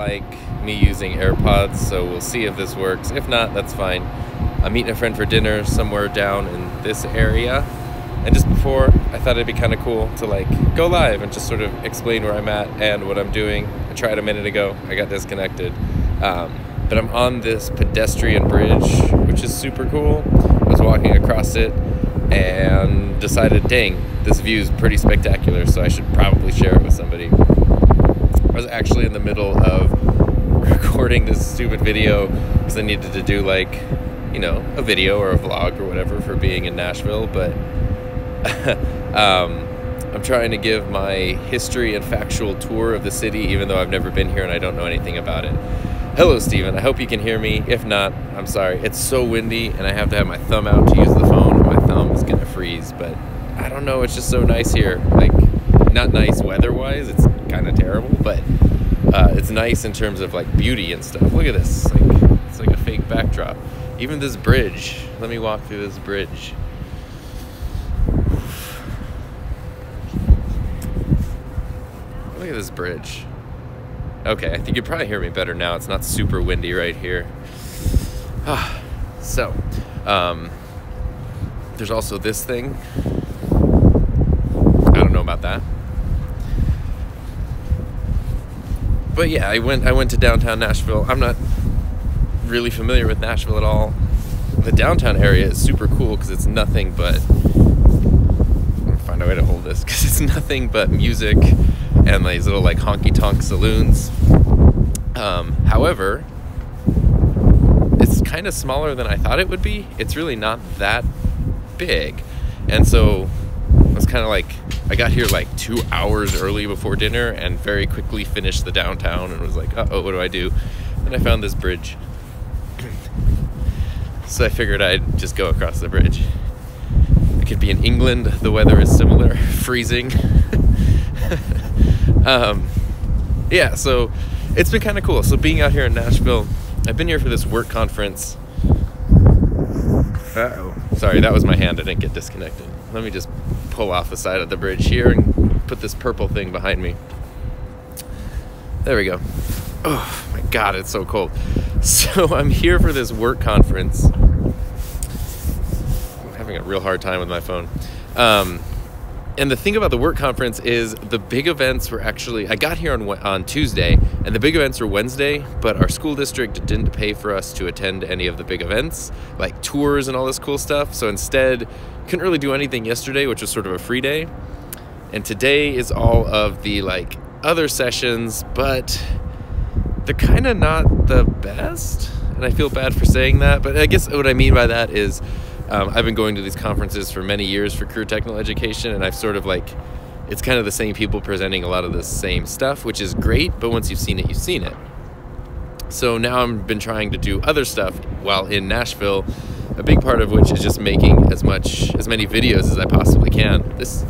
like me using AirPods, so we'll see if this works. If not, that's fine. I'm meeting a friend for dinner somewhere down in this area, and just before, I thought it'd be kind of cool to like go live and just sort of explain where I'm at and what I'm doing. I tried a minute ago, I got disconnected, but I'm on this pedestrian bridge, which is super cool. I was walking across it and decided, dang, this view is pretty spectacular, so I should probably share it with somebody. I was actually in the middle of recording this stupid video because I needed to do like, you know, a video or a vlog or whatever for being in Nashville, but I'm trying to give my history and factual tour of the city, even though I've never been here and I don't know anything about it. Hello, Steven. I hope you can hear me. If not, I'm sorry. It's so windy and I have to have my thumb out to use the phone. My thumb is gonna freeze, but I don't know. It's just so nice here. Like, not nice weather-wise. It's kind of terrible, but it's nice in terms of like beauty and stuff. Look at this. It's like a fake backdrop. Even this bridge. Let me walk through this bridge. Look at this bridge. Okay, I think you probably hear me better now. It's not super windy right here. So, there's also this thing. I don't know about that. But yeah, I went to downtown Nashville. I'm not really familiar with Nashville at all. The downtown area is super cool because it's nothing but, I'm gonna find a way to hold this, because it's nothing but music and these little like honky-tonk saloons. However, it's kind of smaller than I thought it would be. It's really not that big. And so I was kind of like, I got here like 2 hours early before dinner and very quickly finished the downtown and was like, uh-oh, what do I do? And I found this bridge. So I figured I'd just go across the bridge. I could be in England. The weather is similar, freezing. Yeah, so it's been kind of cool. So being out here in Nashville, I've been here for this work conference. Uh-oh. Sorry, that was my hand. I didn't get disconnected. Let me just pull off the side of the bridge here and put this purple thing behind me. There we go. Oh my God, it's so cold. So I'm here for this work conference. I'm having a real hard time with my phone. And the thing about the work conference is the big events were actually, I got here on Tuesday, and the big events were Wednesday, but our school district didn't pay for us to attend any of the big events, like tours and all this cool stuff. So instead, couldn't really do anything yesterday, which was sort of a free day. And today is all of the like other sessions, but they're kind of not the best. And I feel bad for saying that, but I guess what I mean by that is I've been going to these conferences for many years for career technical education, and I've sort of like, it's kind of the same people presenting a lot of the same stuff, which is great, but once you've seen it, you've seen it. So now I've been trying to do other stuff while in Nashville, a big part of which is just making as many videos as I possibly can. This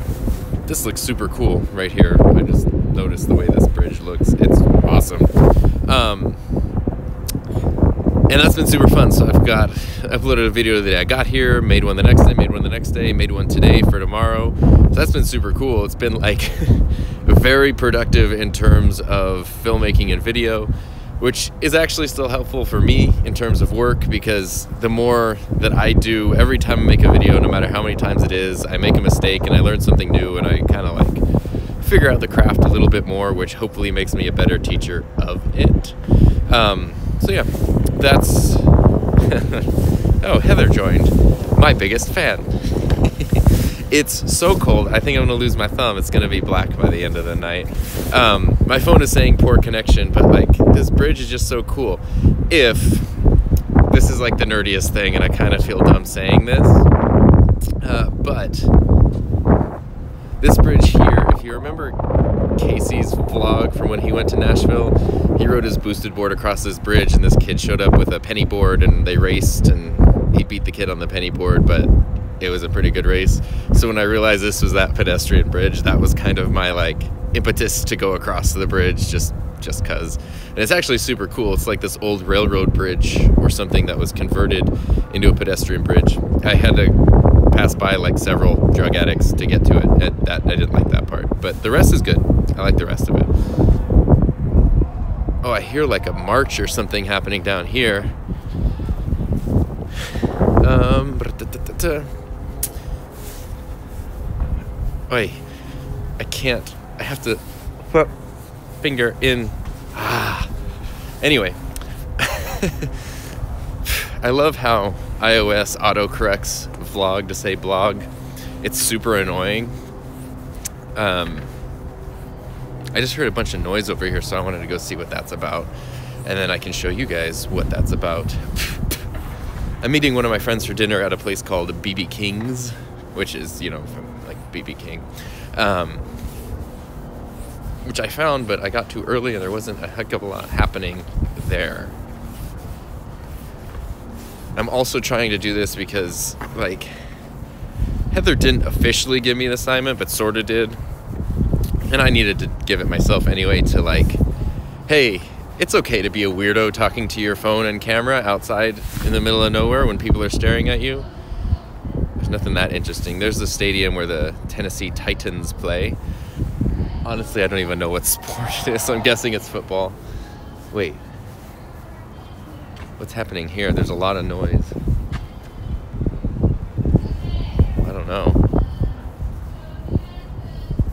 looks super cool right here. I just noticed the way this bridge looks. It's awesome. And that's been super fun. So I've uploaded a video the day I got here, made one the next day, made one the next day, made one today for tomorrow. So that's been super cool. It's been like very productive in terms of filmmaking and video, which is actually still helpful for me in terms of work, because the more that I do, every time I make a video, no matter how many times it is, I make a mistake and I learn something new and I kind of like figure out the craft a little bit more, which hopefully makes me a better teacher of it. So yeah, that's, oh, Heather joined, my biggest fan. It's so cold, I think I'm gonna lose my thumb. It's gonna be black by the end of the night. My phone is saying poor connection, but like this bridge is just so cool. If this is like the nerdiest thing, and I kind of feel dumb saying this, but this bridge here, if you remember Casey's vlog from when he went to Nashville, he rode his boosted board across this bridge and this kid showed up with a penny board and they raced and he beat the kid on the penny board, but it was a pretty good race. So when I realized this was that pedestrian bridge, that was kind of my like impetus to go across the bridge just cause. And it's actually super cool. It's like this old railroad bridge or something that was converted into a pedestrian bridge. I had to pass by like several drug addicts to get to it. I didn't like that part, but the rest is good. I like the rest of it. Oh, I hear like a march or something happening down here. Oi, I can't. I have to put finger in. Anyway. I love how iOS autocorrects vlog to say blog. It's super annoying. I just heard a bunch of noise over here, so I wanted to go see what that's about. And then I can show you guys what that's about. I'm meeting one of my friends for dinner at a place called BB King's, which is, you know, from like BB King. Which I found, but I got too early and there wasn't a heck of a lot happening there. I'm also trying to do this because, like, Heather didn't officially give me the assignment, but sort of did. And I needed to give it myself anyway to, like, hey, it's okay to be a weirdo talking to your phone and camera outside in the middle of nowhere when people are staring at you. There's nothing that interesting. There's the stadium where the Tennessee Titans play. Honestly, I don't even know what sport it is, so I'm guessing it's football. Wait. What's happening here? There's a lot of noise. I don't know.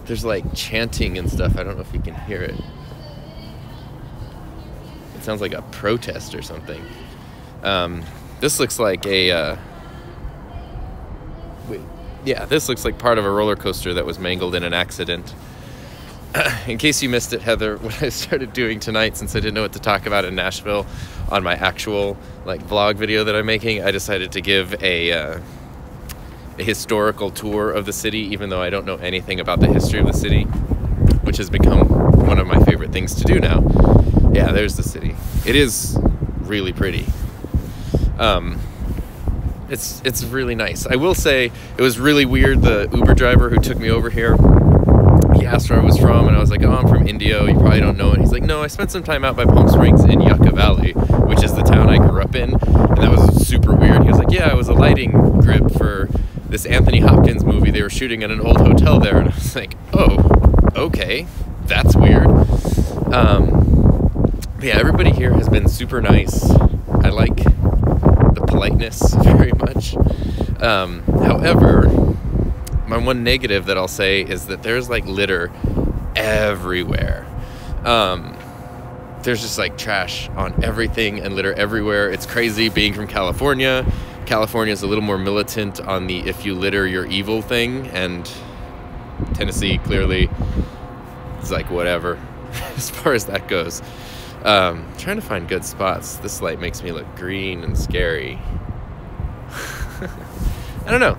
There's like chanting and stuff. I don't know if you can hear it. It sounds like a protest or something. This looks like a... wait. Yeah, this looks like part of a roller coaster that was mangled in an accident. In case you missed it, Heather, what I started doing tonight, since I didn't know what to talk about in Nashville on my actual like vlog video that I'm making, I decided to give a historical tour of the city, even though I don't know anything about the history of the city, which has become one of my favorite things to do now. Yeah, there's the city. It is really pretty. It's really nice. I will say it was really weird. The Uber driver who took me over here, he asked where I was from, and I was like, oh, I'm from Indio. You probably don't know it. He's like, no, I spent some time out by Palm Springs in Yucca Valley, which is the town I grew up in, and that was super weird. He was like, yeah, I was a lighting grip for this Anthony Hopkins movie. They were shooting at an old hotel there, and I was like, oh, okay, that's weird. Yeah, everybody here has been super nice. I like the politeness very much. However, my one negative that I'll say is that there's like litter everywhere. There's just like trash on everything and litter everywhere. It's crazy being from California. California is a little more militant on the if you litter you're evil thing, and Tennessee clearly is like whatever as far as that goes. Trying to find good spots. This light makes me look green and scary. I don't know.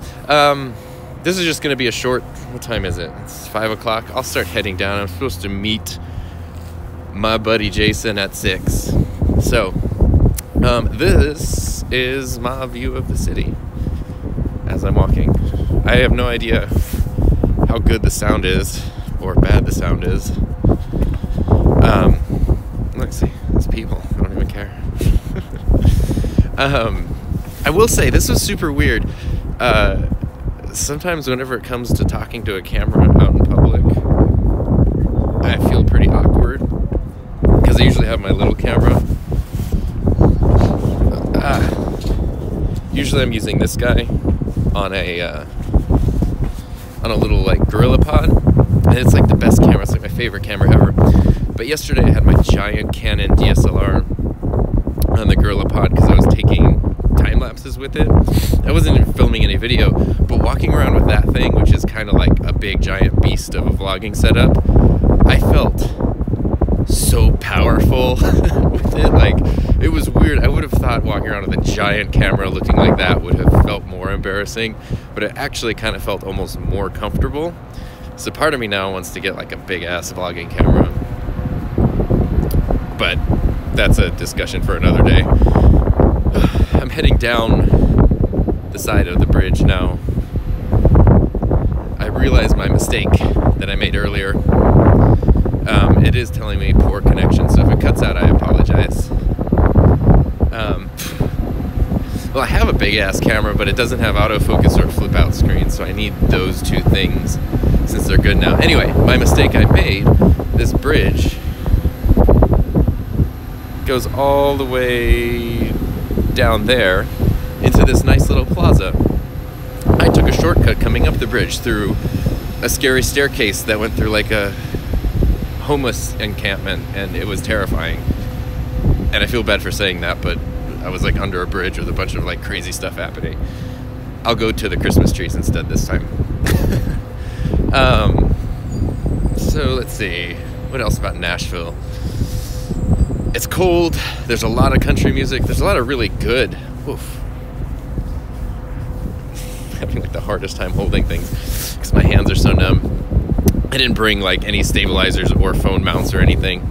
This is just going to be a short... What time is it? It's 5 o'clock. I'll start heading down. I'm supposed to meet my buddy Jason at 6. So, this is my view of the city as I'm walking. I have no idea how good the sound is or bad the sound is. Let's see. There's people. I don't even care. I will say, this was super weird. Sometimes whenever it comes to talking to a camera out in public, I feel pretty awkward because I usually have my little camera. Usually I'm using this guy on a little like Gorilla Pod, and it's like the best camera. It's like my favorite camera ever. But yesterday I had my giant Canon DSLR on the Gorilla Pod because I was taking time lapses with it. I wasn't even filming any video, but walking around with that thing, which is kind of like a big giant beast of a vlogging setup, I felt so powerful with it. Like, it was weird. I would have thought walking around with a giant camera looking like that would have felt more embarrassing, but it actually kind of felt almost more comfortable. So part of me now wants to get like a big ass vlogging camera, but that's a discussion for another day. I'm heading down the side of the bridge now. I realized my mistake that I made earlier. It is telling me poor connection, so if it cuts out, I apologize. Well, I have a big ass camera, but it doesn't have autofocus or flip out screen, so I need those two things since they're good now. Anyway, my mistake I made, this bridge goes all the way down there into this nice little plaza. I took a shortcut coming up the bridge through a scary staircase that went through like a homeless encampment, and it was terrifying. And I feel bad for saying that, but I was like under a bridge with a bunch of like crazy stuff happening. I'll go to the Christmas trees instead this time. So let's see, what else about Nashville? It's cold, there's a lot of country music, there's a lot of really good, oof. I'm having like the hardest time holding things because my hands are so numb. I didn't bring like any stabilizers or phone mounts or anything.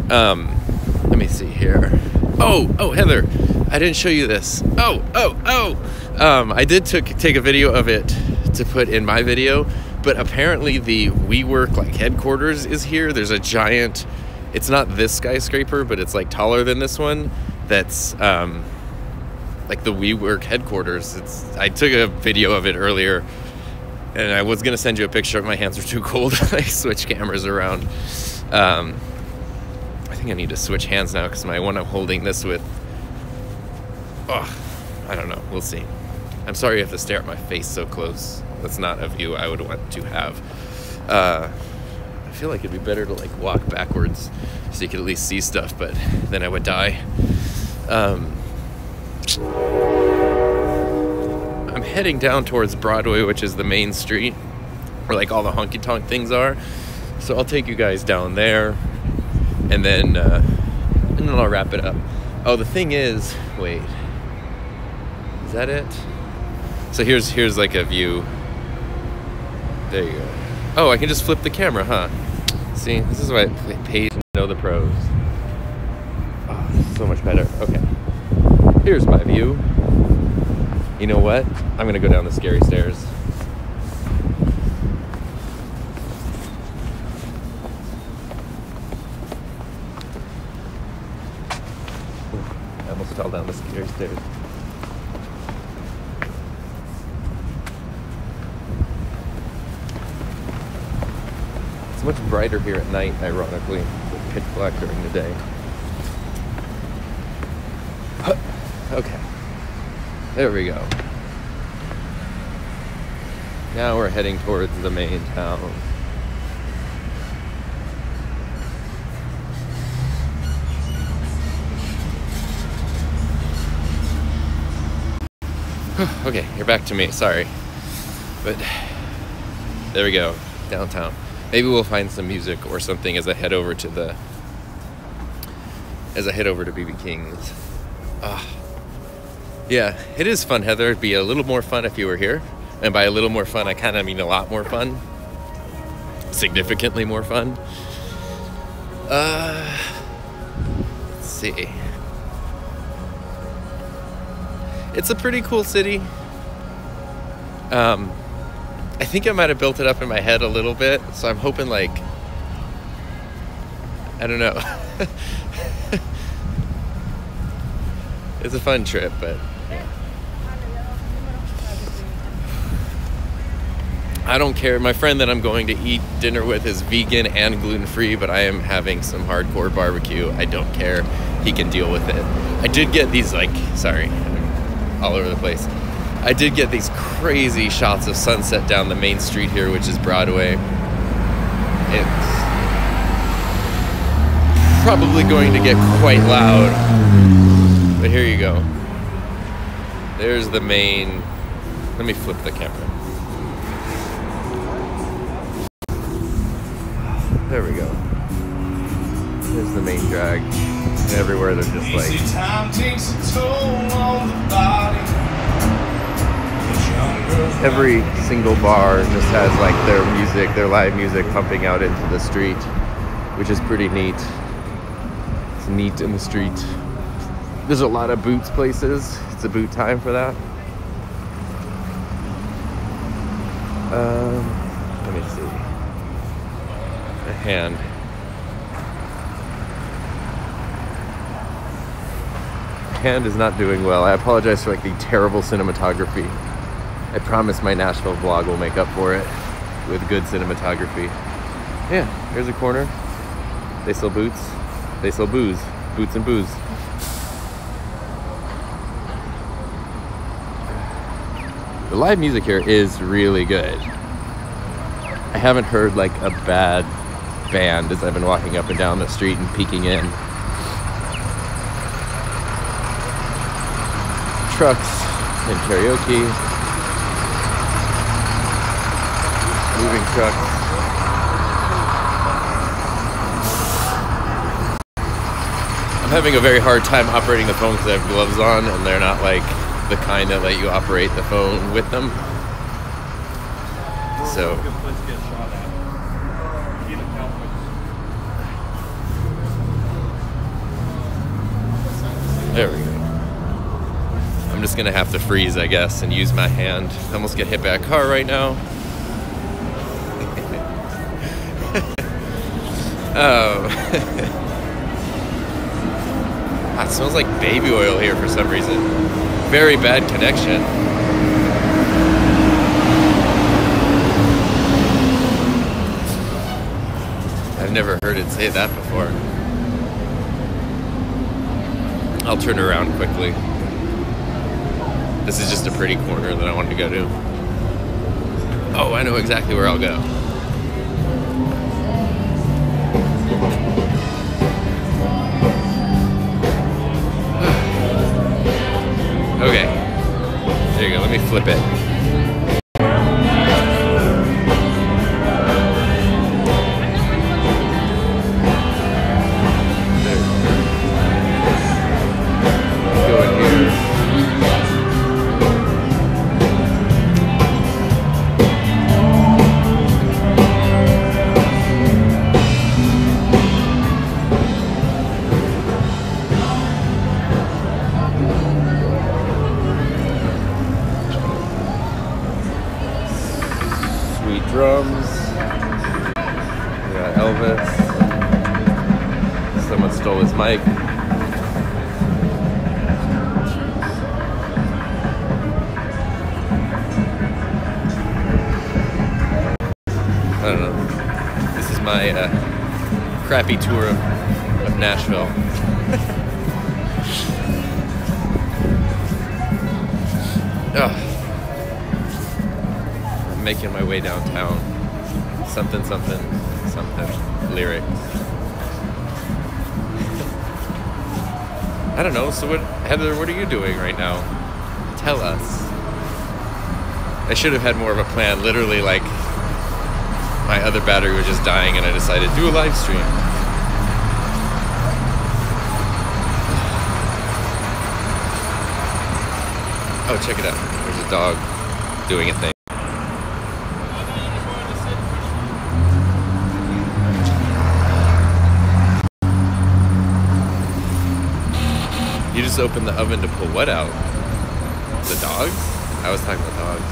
Let me see here. Oh, Heather, I didn't show you this. I did take a video of it to put in my video, but apparently the WeWork like headquarters is here. There's a giant, it's not this skyscraper, but it's like taller than this one. That's like the WeWork headquarters. I took a video of it earlier, and I was gonna send you a picture, but my hands are too cold. I switched cameras around. I think I need to switch hands now because my one I'm holding this with, I don't know, we'll see. I'm sorry you have to stare at my face so close. That's not a view I would want to have. I feel like it'd be better to like walk backwards so you could at least see stuff, but then I would die. I'm heading down towards Broadway, which is the main street where like all the honky-tonk things are. So I'll take you guys down there, and then I'll wrap it up. Oh, the thing is, wait, is that it? So here's like a view. There you go. Oh, I can just flip the camera, huh? See, this is why I paid to know the pros. Oh, so much better. Okay. Here's my view. You know what? I'm gonna go down the scary stairs. I almost fell down the scary stairs. It's much brighter here at night, ironically. It's pitch black during the day. Okay. There we go. Now we're heading towards the main town. Okay, you're back to me, sorry. But there we go, downtown. Maybe we'll find some music or something as I head over to BB King's. Yeah, it is fun, Heather. It'd be a little more fun if you were here. And by a little more fun, I kind of mean a lot more fun. Significantly more fun. Let's see. It's a pretty cool city. I think I might have built it up in my head a little bit, so I'm hoping, like, I don't know. It's a fun trip, but yeah. I don't care. My friend that I'm going to eat dinner with is vegan and gluten-free, but I am having some hardcore barbecue. I don't care. He can deal with it. I did get these, like, sorry, I'm all over the place. I did get these crazy shots of sunset down the main street here, which is Broadway. It's probably going to get quite loud, but here you go. There's the main, let me flip the camera. There we go. There's the main drag. And everywhere they're just like, time takes a toll on the body. Every single bar just has like their music, their live music pumping out into the street, which is pretty neat. It's neat in the street. There's a lot of Boots places. It's a boot time for that. Let me see. A hand. Hand is not doing well. I apologize for like the terrible cinematography. I promise my Nashville vlog will make up for it with good cinematography. Yeah, here's a corner. They sell boots. They sell booze. Boots and booze. The live music here is really good. I haven't heard like a bad band as I've been walking up and down the street and peeking in. Trucks and karaoke. Moving trucks. I'm having a very hard time operating the phone because I have gloves on and they're not like the kind that let you operate the phone with them. So there we go. I'm just gonna have to freeze, I guess, and use my hand. I almost get hit by a car right now. Oh. It smells like baby oil here for some reason. Very bad connection. I've never heard it say that before. I'll turn around quickly. This is just a pretty corner that I wanted to go to. Oh, I know exactly where I'll go. Okay. There you go. Let me flip it. Drums. We got Elvis. Someone stole his mic. I don't know. This is my crappy tour of Nashville. Oh. Making my way downtown. Something, something, something. Lyrics. I don't know. So what, Heather, what are you doing right now? Tell us. I should have had more of a plan. Literally, like, my other battery was just dying and I decided to do a live stream. Oh, check it out. There's a dog doing a thing. You just opened the oven to pull what out? The dogs? I was talking about dogs.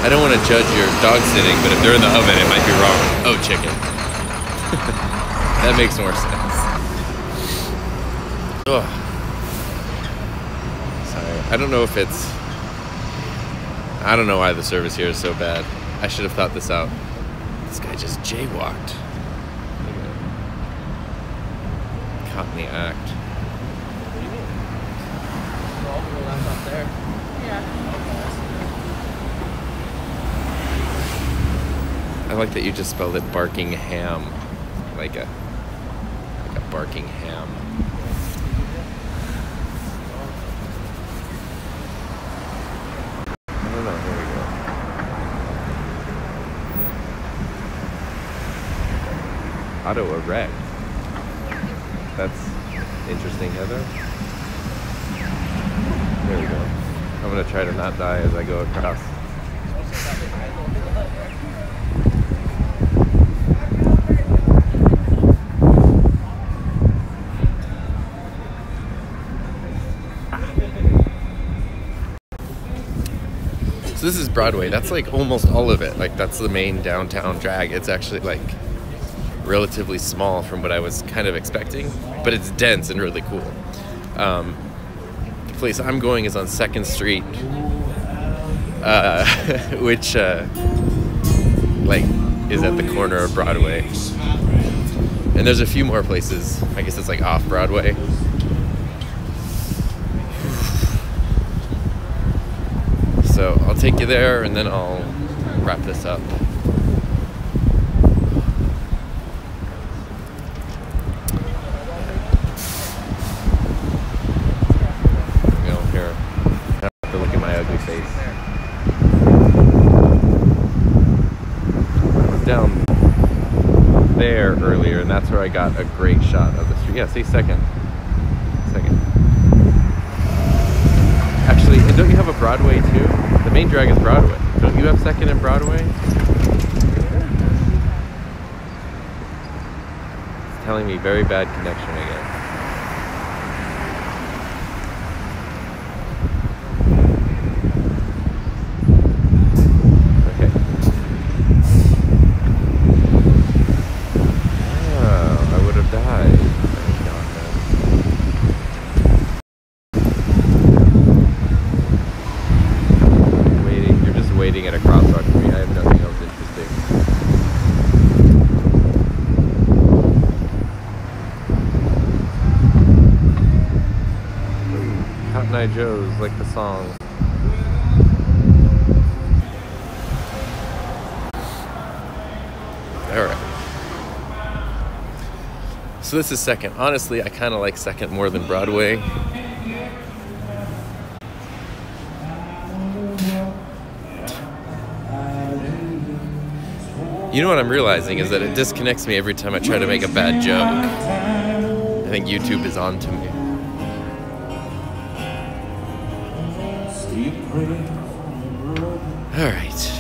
I don't want to judge your dog sitting, but if they're in the oven, it might be wrong. Oh, chicken. That makes more sense. Ugh. Sorry. I don't know if it's... I don't know why the service here is so bad. I should have thought this out. This guy just jaywalked. Caught in the act. I like that you just spelled it barking ham. Like a barking ham. I don't know, here we go. Auto erect. That's interesting, Heather. There we go. I'm gonna try to not die as I go across. So this is Broadway. That's like almost all of it. Like that's the main downtown drag. It's actually like relatively small from what I was kind of expecting, but it's dense and really cool. The place I'm going is on 2nd Street, which like is at the corner of Broadway. And there's a few more places. I guess it's like off Broadway. So I'll take you there and then I'll wrap this up. Here. I have to look at my ugly face. I was down there earlier, and that's where I got a great shot of the street. Yeah, say second. Second. Actually, and don't you have a Broadway too? The main drag is Broadway. Don't you have second and Broadway? It's telling me very bad connection again. At a crosswalk for me. I have nothing else interesting. Cotton Eye Joe's, like the song. Alright. So this is second. Honestly, I kind of like second more than Broadway. You know what I'm realizing is that it disconnects me every time I try to make a bad joke. I think YouTube is on to me. Alright.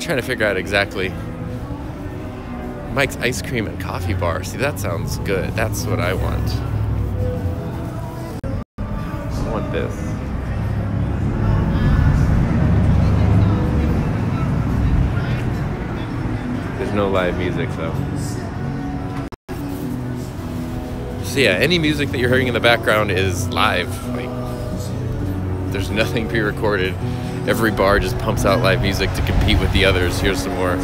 Trying to figure out exactly Mike's Ice Cream and Coffee Bar. See, that sounds good. That's what I want. I want this. There's no live music though. So yeah, any music that you're hearing in the background is live. Like, there's nothing pre-recorded. Every bar just pumps out live music to compete with the others. Here's some more.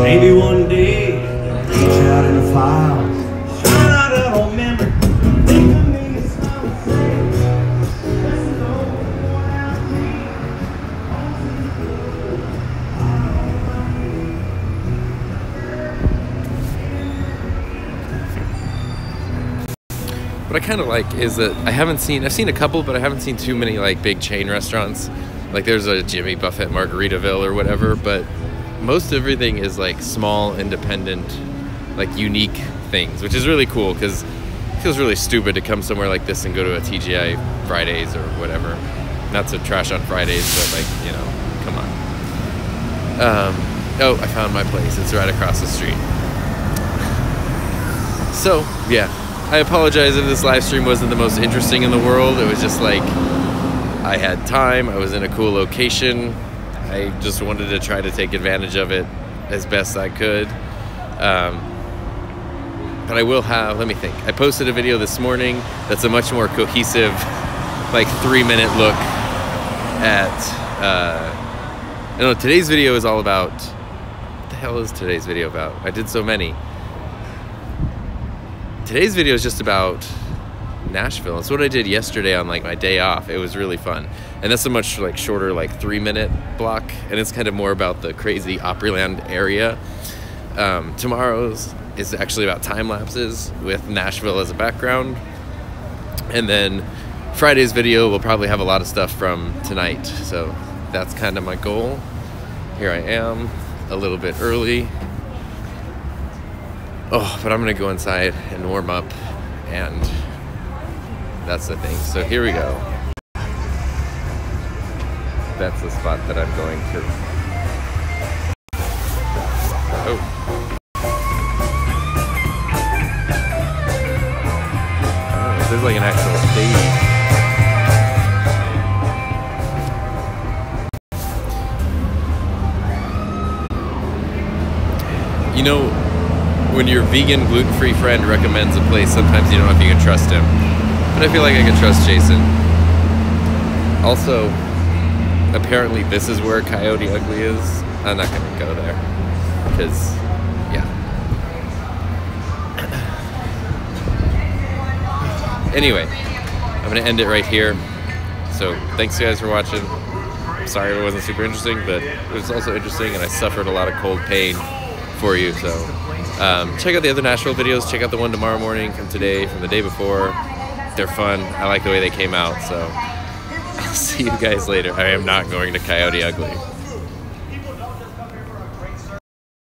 Maybe one day, reach out in the files, shine out of old memory. What I kind of like is that I've seen a couple, but I haven't seen too many like big chain restaurants. Like there's a Jimmy Buffett Margaritaville or whatever, but most everything is like small, independent, like unique things, which is really cool because it feels really stupid to come somewhere like this and go to a TGI Fridays or whatever. Not to trash on Fridays, but like, you know, come on. Oh, I found my place. It's right across the street. So, yeah. I apologize if this live stream wasn't the most interesting in the world. It was just like, I had time, I was in a cool location. I just wanted to try to take advantage of it as best I could. But I will have, let me think. I posted a video this morning that's a much more cohesive, like 3-minute look at, I don't know, today's video is all about, what the hell is today's video about? I did so many. Today's video is just about Nashville. It's what I did yesterday on like my day off. It was really fun. And that's a much like shorter, like 3-minute block. And it's kind of more about the crazy Opryland area. Tomorrow's is actually about time lapses with Nashville as a background. And then Friday's video will probably have a lot of stuff from tonight. So that's kind of my goal. Here I am, a little bit early. Oh, but I'm gonna go inside and warm up, and that's the thing. So here we go. That's the spot that I'm going to. Oh. Oh, this is like an actual stage. You know, when your vegan, gluten-free friend recommends a place, sometimes you don't know if you can trust him. But I feel like I can trust Jason. Also, apparently this is where Coyote Ugly is. I'm not going to go there. Because, yeah. Anyway, I'm going to end it right here. So, thanks you guys for watching. I'm sorry if it wasn't super interesting, but it was also interesting, and I suffered a lot of cold pain for you. So, check out the other Nashville videos. Check out the one tomorrow morning, from today, from the day before. They're fun. I like the way they came out. So, I'll see you guys later. I am not going to Coyote Ugly.